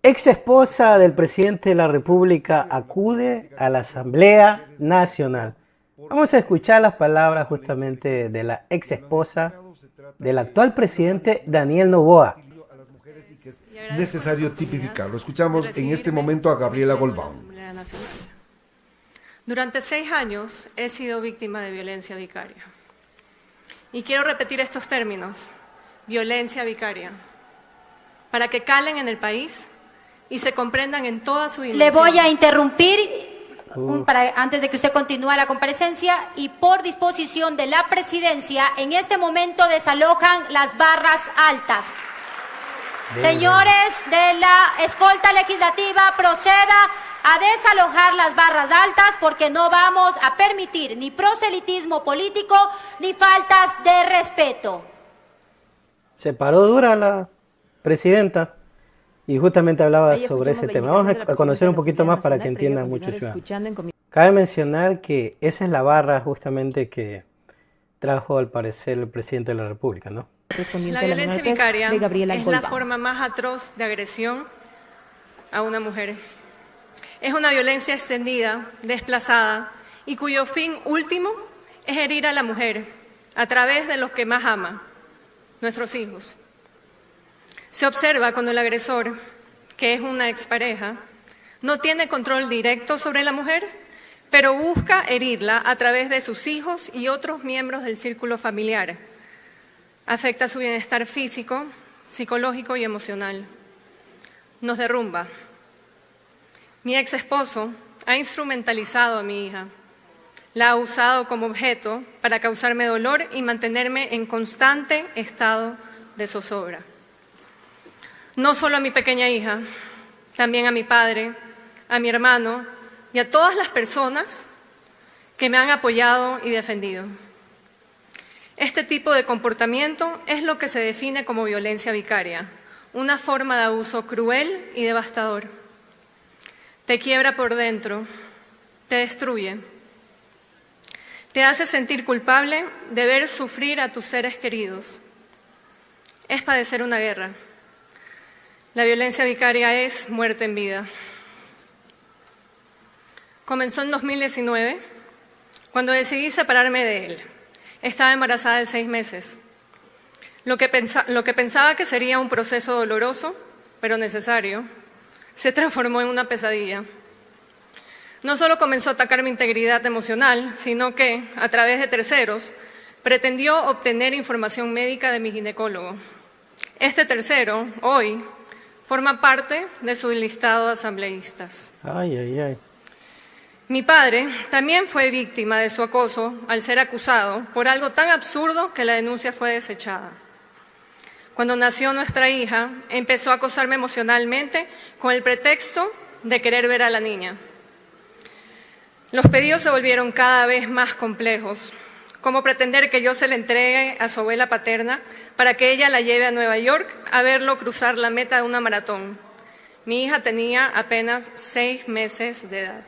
Ex esposa del presidente de la República acude a la Asamblea Nacional. Vamos a escuchar las palabras justamente de la ex esposa del actual presidente Daniel Noboa. Es necesario tipificarlo. Escuchamos en este momento a Gabriela Goldbaum. Durante 6 años he sido víctima de violencia vicaria. Y quiero repetir estos términos, violencia vicaria, para que calen en el país y se comprendan en toda su dimensión. Le voy a interrumpir antes de que usted continúe la comparecencia, y por disposición de la presidencia, en este momento desalojan las barras altas. Señores de la escolta legislativa, proceda a desalojar las barras altas porque no vamos a permitir ni proselitismo político ni faltas de respeto. Se paró dura la presidenta y justamente hablaba sobre ese tema. Vamos a conocer un poquito más para que entiendan muchos ciudadanos. Cabe mencionar que esa es la barra justamente que trajo al parecer el presidente de la República, ¿no? La violencia vicaria es la forma más atroz de agresión a una mujer. Es una violencia extendida, desplazada y cuyo fin último es herir a la mujer a través de los que más ama, nuestros hijos. Se observa cuando el agresor, que es una expareja, no tiene control directo sobre la mujer, pero busca herirla a través de sus hijos y otros miembros del círculo familiar. Afecta su bienestar físico, psicológico y emocional. Nos derrumba. Mi ex esposo ha instrumentalizado a mi hija. La ha usado como objeto para causarme dolor y mantenerme en constante estado de zozobra. No solo a mi pequeña hija, también a mi padre, a mi hermano y a todas las personas que me han apoyado y defendido. Este tipo de comportamiento es lo que se define como violencia vicaria, una forma de abuso cruel y devastador. Te quiebra por dentro, te destruye, te hace sentir culpable de ver sufrir a tus seres queridos. Es padecer una guerra. La violencia vicaria es muerte en vida. Comenzó en 2019, cuando decidí separarme de él. Estaba embarazada de 6 meses. Lo que pensaba que sería un proceso doloroso, pero necesario, se transformó en una pesadilla. No solo comenzó a atacar mi integridad emocional, sino que, a través de terceros, pretendió obtener información médica de mi ginecólogo. Este tercero, hoy, forma parte de su listado de asambleístas. Ay, ay, ay. Mi padre también fue víctima de su acoso al ser acusado por algo tan absurdo que la denuncia fue desechada. Cuando nació nuestra hija, empezó a acosarme emocionalmente con el pretexto de querer ver a la niña. Los pedidos se volvieron cada vez más complejos, como pretender que yo se la entregue a su abuela paterna para que ella la lleve a Nueva York a verlo cruzar la meta de una maratón. Mi hija tenía apenas 6 meses de edad.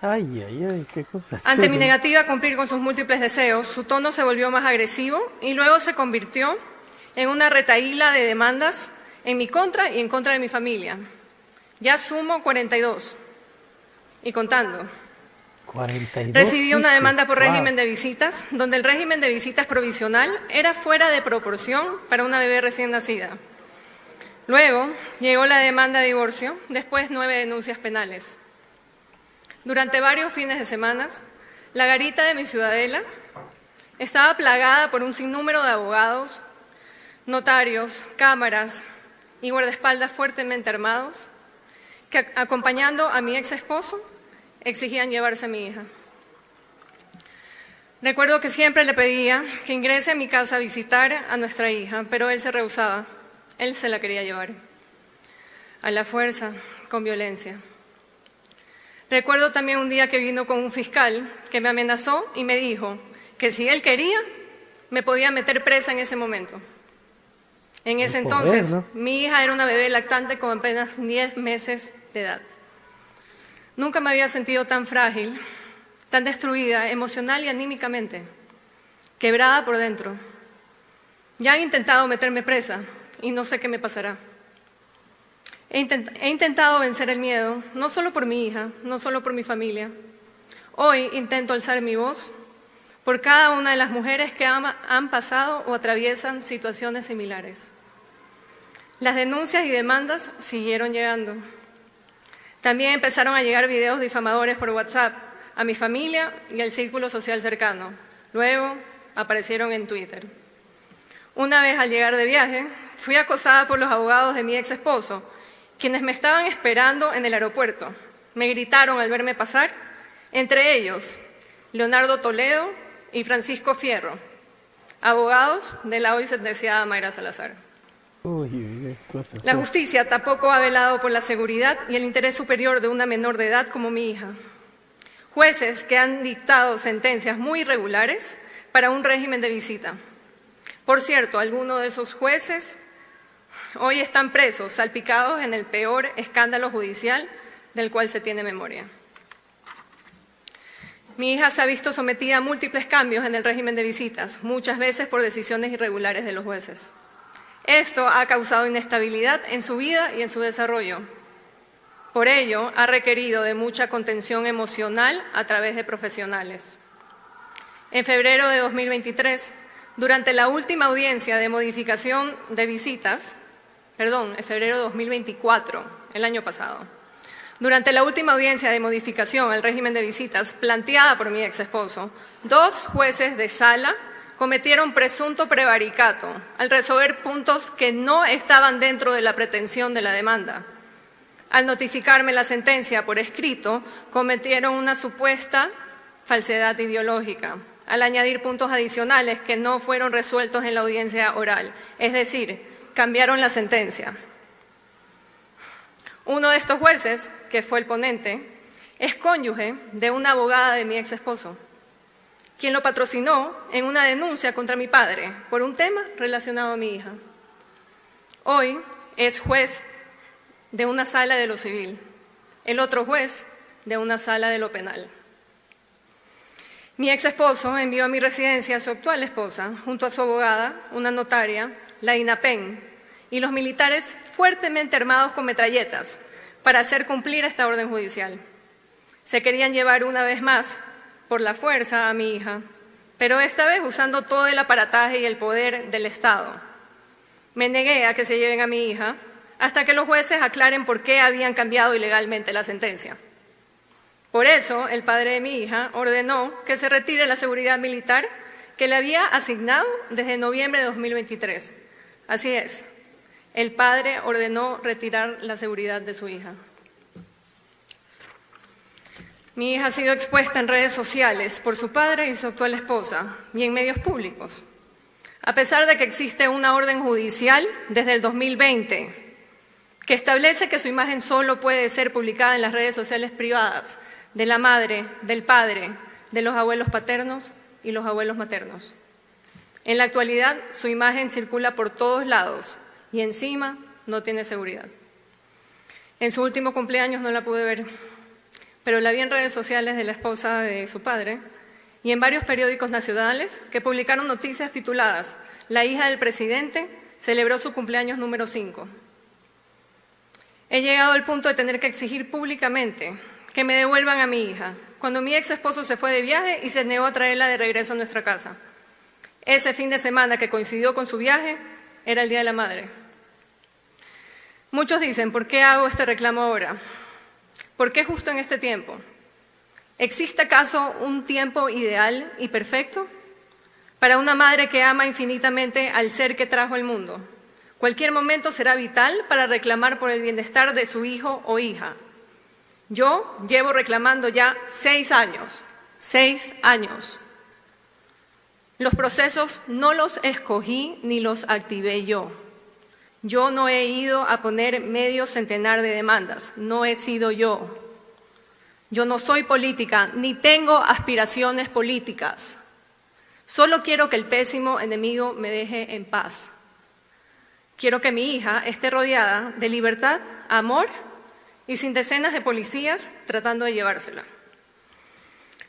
Ay, ay, ay, qué cosa. Ante mi negativa a cumplir con sus múltiples deseos, su tono se volvió más agresivo y luego se convirtió en una retahíla de demandas en mi contra y en contra de mi familia. Ya sumo 42 y contando. 42. Recibí una demanda por régimen de visitas, donde el régimen de visitas provisional era fuera de proporción para una bebé recién nacida. Luego llegó la demanda de divorcio, después 9 denuncias penales. Durante varios fines de semana, la garita de mi ciudadela estaba plagada por un sinnúmero de abogados, notarios, cámaras y guardaespaldas fuertemente armados que, acompañando a mi ex esposo, exigían llevarse a mi hija. Recuerdo que siempre le pedía que ingrese a mi casa a visitar a nuestra hija, pero él se rehusaba. Él se la quería llevar. A la fuerza, con violencia. Recuerdo también un día que vino con un fiscal que me amenazó y me dijo que si él quería, me podía meter presa en ese momento. En ese entonces, ¿no? Mi hija era una bebé lactante con apenas 10 meses de edad. Nunca me había sentido tan frágil, tan destruida emocional y anímicamente, quebrada por dentro. Ya han intentado meterme presa y no sé qué me pasará. He intentado vencer el miedo, no solo por mi hija, no solo por mi familia. Hoy intento alzar mi voz por cada una de las mujeres que han pasado o atraviesan situaciones similares. Las denuncias y demandas siguieron llegando. También empezaron a llegar videos difamadores por WhatsApp a mi familia y al círculo social cercano. Luego aparecieron en Twitter. Una vez al llegar de viaje, fui acosada por los abogados de mi ex esposo, quienes me estaban esperando en el aeropuerto. Me gritaron al verme pasar, entre ellos Leonardo Toledo y Francisco Fierro, abogados de la hoy sentenciada Mayra Salazar. La justicia tampoco ha velado por la seguridad y el interés superior de una menor de edad como mi hija. Jueces que han dictado sentencias muy irregulares para un régimen de visita. Por cierto, algunos de esos jueces hoy están presos, salpicados en el peor escándalo judicial del cual se tiene memoria. Mi hija se ha visto sometida a múltiples cambios en el régimen de visitas, muchas veces por decisiones irregulares de los jueces. Esto ha causado inestabilidad en su vida y en su desarrollo. Por ello, ha requerido de mucha contención emocional a través de profesionales. En febrero de 2023, durante la última audiencia de modificación de visitas, en febrero de 2024, el año pasado, durante la última audiencia de modificación al régimen de visitas planteada por mi ex esposo, 2 jueces de sala cometieron presunto prevaricato al resolver puntos que no estaban dentro de la pretensión de la demanda. Al notificarme la sentencia por escrito, cometieron una supuesta falsedad ideológica, al añadir puntos adicionales que no fueron resueltos en la audiencia oral, es decir, cambiaron la sentencia. Uno de estos jueces, que fue el ponente, es cónyuge de una abogada de mi ex esposo, quien lo patrocinó en una denuncia contra mi padre por un tema relacionado a mi hija. Hoy es juez de una sala de lo civil, el otro juez de una sala de lo penal. Mi ex esposo envió a mi residencia a su actual esposa, junto a su abogada, una notaria, la INAPEN, y los militares fuertemente armados con metralletas para hacer cumplir esta orden judicial. Se querían llevar una vez más por la fuerza a mi hija, pero esta vez usando todo el aparataje y el poder del Estado. Me negué a que se lleven a mi hija hasta que los jueces aclaren por qué habían cambiado ilegalmente la sentencia. Por eso, el padre de mi hija ordenó que se retire la seguridad militar que le había asignado desde noviembre de 2023. Así es, el padre ordenó retirar la seguridad de su hija. Mi hija ha sido expuesta en redes sociales por su padre y su actual esposa y en medios públicos. A pesar de que existe una orden judicial desde el 2020 que establece que su imagen solo puede ser publicada en las redes sociales privadas de la madre, del padre, de los abuelos paternos y los abuelos maternos. En la actualidad, su imagen circula por todos lados y encima no tiene seguridad. En su último cumpleaños no la pude ver, pero la vi en redes sociales de la esposa de su padre y en varios periódicos nacionales que publicaron noticias tituladas «La hija del presidente celebró su cumpleaños número 5». He llegado al punto de tener que exigir públicamente que me devuelvan a mi hija, cuando mi ex esposo se fue de viaje y se negó a traerla de regreso a nuestra casa. Ese fin de semana que coincidió con su viaje era el Día de la Madre. Muchos dicen, ¿por qué hago este reclamo ahora? ¿Por qué justo en este tiempo? ¿Existe acaso un tiempo ideal y perfecto para una madre que ama infinitamente al ser que trajo al mundo? Cualquier momento será vital para reclamar por el bienestar de su hijo o hija. Yo llevo reclamando ya 6 años. 6 años. Los procesos no los escogí ni los activé yo. Yo no he ido a poner medio centenar de demandas, no he sido yo. Yo no soy política, ni tengo aspiraciones políticas. Solo quiero que el pésimo enemigo me deje en paz. Quiero que mi hija esté rodeada de libertad, amor y sin decenas de policías tratando de llevársela.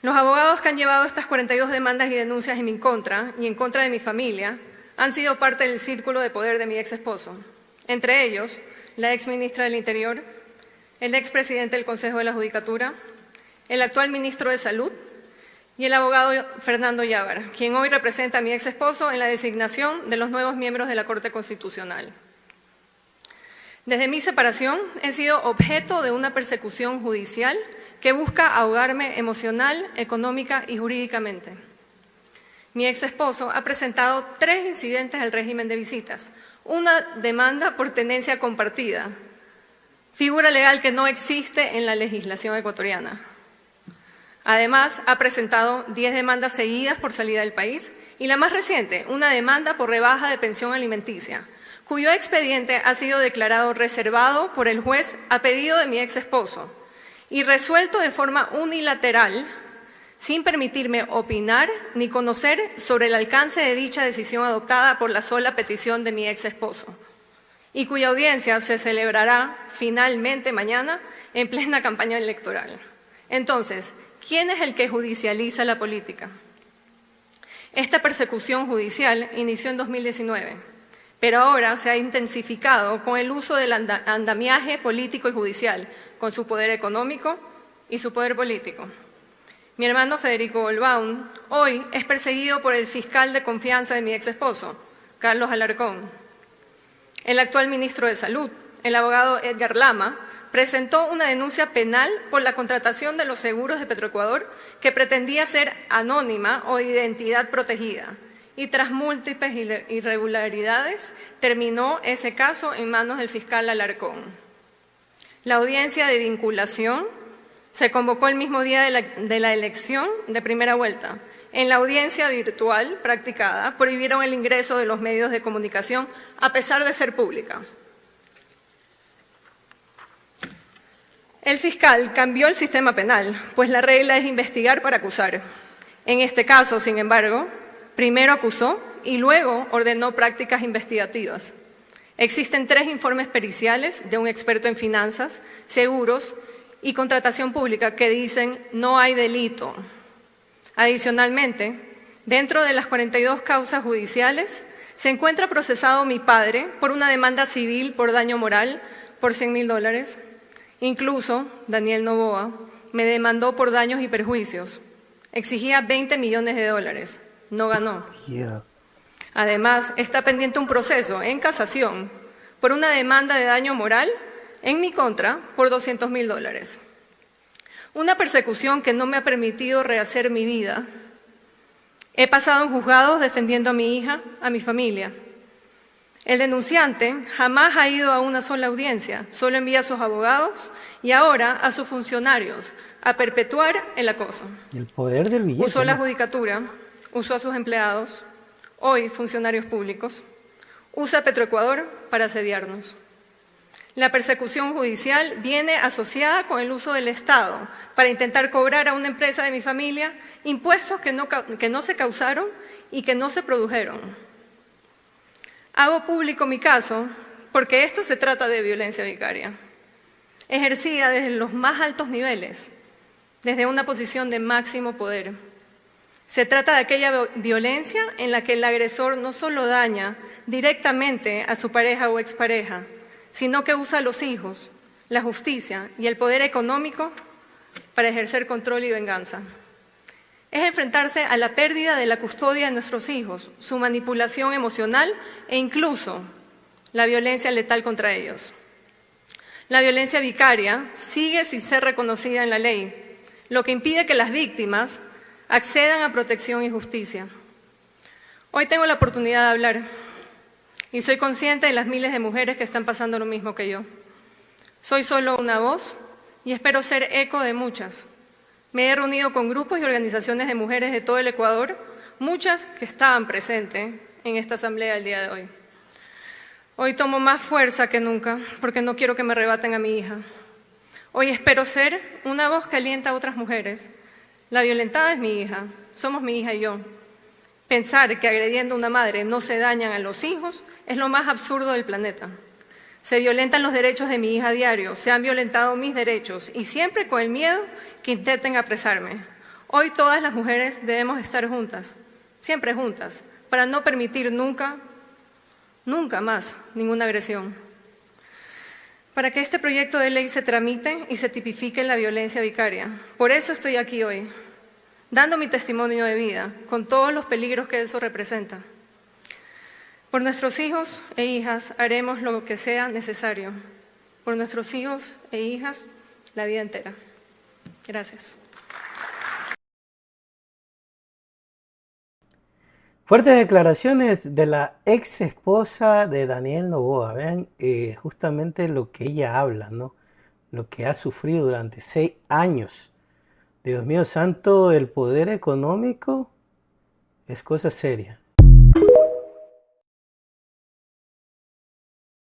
Los abogados que han llevado estas 42 demandas y denuncias en mi contra y en contra de mi familia han sido parte del círculo de poder de mi ex esposo. Entre ellos, la exministra del Interior, el expresidente del Consejo de la Judicatura, el actual ministro de Salud y el abogado Fernando Yávar, quien hoy representa a mi ex esposo en la designación de los nuevos miembros de la Corte Constitucional. Desde mi separación he sido objeto de una persecución judicial que busca ahogarme emocional, económica y jurídicamente. Mi ex esposo ha presentado 3 incidentes al régimen de visitas, una demanda por tenencia compartida, figura legal que no existe en la legislación ecuatoriana. Además, ha presentado 10 demandas seguidas por salida del país y la más reciente, una demanda por rebaja de pensión alimenticia, cuyo expediente ha sido declarado reservado por el juez a pedido de mi ex esposo y resuelto de forma unilateral, sin permitirme opinar ni conocer sobre el alcance de dicha decisión adoptada por la sola petición de mi ex esposo, y cuya audiencia se celebrará finalmente mañana en plena campaña electoral. Entonces, ¿quién es el que judicializa la política? Esta persecución judicial inició en 2019, pero ahora se ha intensificado con el uso del andamiaje político y judicial, con su poder económico y su poder político. Mi hermano Federico Goldbaum hoy es perseguido por el fiscal de confianza de mi ex esposo, Carlos Alarcón. El actual ministro de Salud, el abogado Edgar Lama, presentó una denuncia penal por la contratación de los seguros de Petroecuador que pretendía ser anónima o de identidad protegida, y tras múltiples irregularidades terminó ese caso en manos del fiscal Alarcón. La audiencia de vinculación se convocó el mismo día de la elección de primera vuelta. En la audiencia virtual practicada prohibieron el ingreso de los medios de comunicación a pesar de ser pública. El fiscal cambió el sistema penal, pues la regla es investigar para acusar. En este caso, sin embargo, primero acusó y luego ordenó prácticas investigativas. Existen 3 informes periciales de un experto en finanzas, seguros y contratación pública que dicen no hay delito. Adicionalmente, dentro de las 42 causas judiciales, se encuentra procesado mi padre por una demanda civil por daño moral por $100.000. Incluso, Daniel Noboa me demandó por daños y perjuicios. Exigía $20 millones. No ganó. Además, está pendiente un proceso en casación por una demanda de daño moral en mi contra por $200.000. Una persecución que no me ha permitido rehacer mi vida. He pasado en juzgados defendiendo a mi hija, a mi familia. El denunciante jamás ha ido a una sola audiencia, solo envía a sus abogados y ahora a sus funcionarios a perpetuar el acoso. El poder del billete. Usó la judicatura, usó a sus empleados, hoy funcionarios públicos, usa Petroecuador para asediarnos. La persecución judicial viene asociada con el uso del Estado para intentar cobrar a una empresa de mi familia impuestos que no se causaron y que no se produjeron. Hago público mi caso porque esto se trata de violencia vicaria, ejercida desde los más altos niveles, desde una posición de máximo poder. Se trata de aquella violencia en la que el agresor no solo daña directamente a su pareja o expareja, sino que usa a los hijos, la justicia y el poder económico para ejercer control y venganza. Es enfrentarse a la pérdida de la custodia de nuestros hijos, su manipulación emocional e incluso la violencia letal contra ellos. La violencia vicaria sigue sin ser reconocida en la ley, lo que impide que las víctimas accedan a protección y justicia. Hoy tengo la oportunidad de hablar y soy consciente de las miles de mujeres que están pasando lo mismo que yo. Soy solo una voz y espero ser eco de muchas. Me he reunido con grupos y organizaciones de mujeres de todo el Ecuador, muchas que estaban presentes en esta asamblea el día de hoy. Hoy tomo más fuerza que nunca porque no quiero que me arrebaten a mi hija. Hoy espero ser una voz que alienta a otras mujeres. La violentada es mi hija, somos mi hija y yo. Pensar que agrediendo a una madre no se dañan a los hijos es lo más absurdo del planeta. Se violentan los derechos de mi hija a diario, se han violentado mis derechos y siempre con el miedo que intenten apresarme. Hoy todas las mujeres debemos estar juntas, siempre juntas, para no permitir nunca más ninguna agresión. para que este proyecto de ley se tramite y se tipifique la violencia vicaria. Por eso estoy aquí hoy, dando mi testimonio de vida, con todos los peligros que eso representa. Por nuestros hijos e hijas haremos lo que sea necesario. Por nuestros hijos e hijas, la vida entera. Gracias. Fuertes declaraciones de la ex esposa de Daniel Noboa. Vean justamente lo que ella habla, ¿no? Lo que ha sufrido durante 6 años. Dios mío santo, el poder económico es cosa seria.